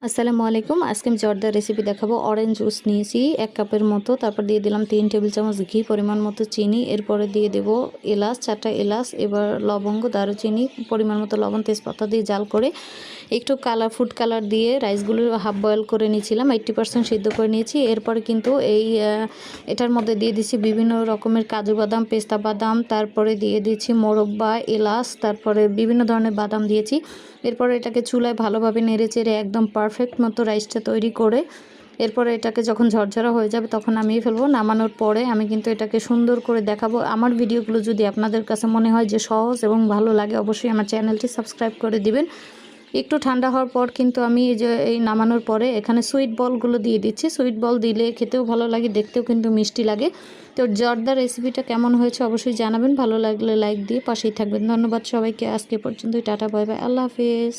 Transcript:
আসসালামু আলাইকুম। আজকে আমি জর্দার রেসিপি দেখাবো। অরেঞ্জ জুস নিয়েছি 1 কাপের মতো, তারপর দিয়ে দিলাম 3 টেবিল চামচ ঘি, পরিমাণ মতো চিনি, এরপরে দিয়ে দেব এলাচ 4টা এলাচ, এবার লবঙ্গ, দারুচিনি, পরিমাণ মতো লবণ, তেজপাতা দিয়ে জাল করে একটু ফুড কালার দিয়ে রাইসগুলো হাফ বয়েল করে নিয়েছিলাম, 80% সিদ্ধ করে নিয়েছি। এরপরে কিন্তু এটার মধ্যে দিয়ে দিচ্ছি বিভিন্ন রকমের কাজু বাদাম, পেস্তা বাদাম, তারপরে দিয়ে দিচ্ছি মোরব্বা, এলাচ, তারপরে বিভিন্ন ধরনের বাদাম দিয়েছি। এরপরে এটাকে চুলায় ভালোভাবে নেড়েচেড়ে একদম পারফেক্ট মতো রাইসটা তৈরি করে এরপরে এটাকে যখন ঝরঝরা হয়ে যাবে তখন নামিয়ে ফেলবো। নামানোর পরে আমি কিন্তু এটাকে সুন্দর করে দেখাবো। আমার ভিডিওগুলো যদি আপনাদের কাছে মনে হয় যে সহজ এবং ভালো লাগে, অবশ্যই আমার চ্যানেলটি সাবস্ক্রাইব করে দিবেন। একটু ঠান্ডা হওয়ার পর কিন্তু আমি এই নামানোর পরে এখানে সুইট বলগুলো দিয়ে দিচ্ছি। সুইট বল দিলে খেতেও ভালো লাগে, দেখতেও কিন্তু মিষ্টি লাগে। তো জর্দার রেসিপিটা কেমন হয়েছে অবশ্যই জানাবেন। ভালো লাগলে লাইক দিয়ে পাশেই থাকবেন। ধন্যবাদ সবাইকে। আজকে পর্যন্তই। টাটা, বাই বাই, আল্লাহ হাফেজ।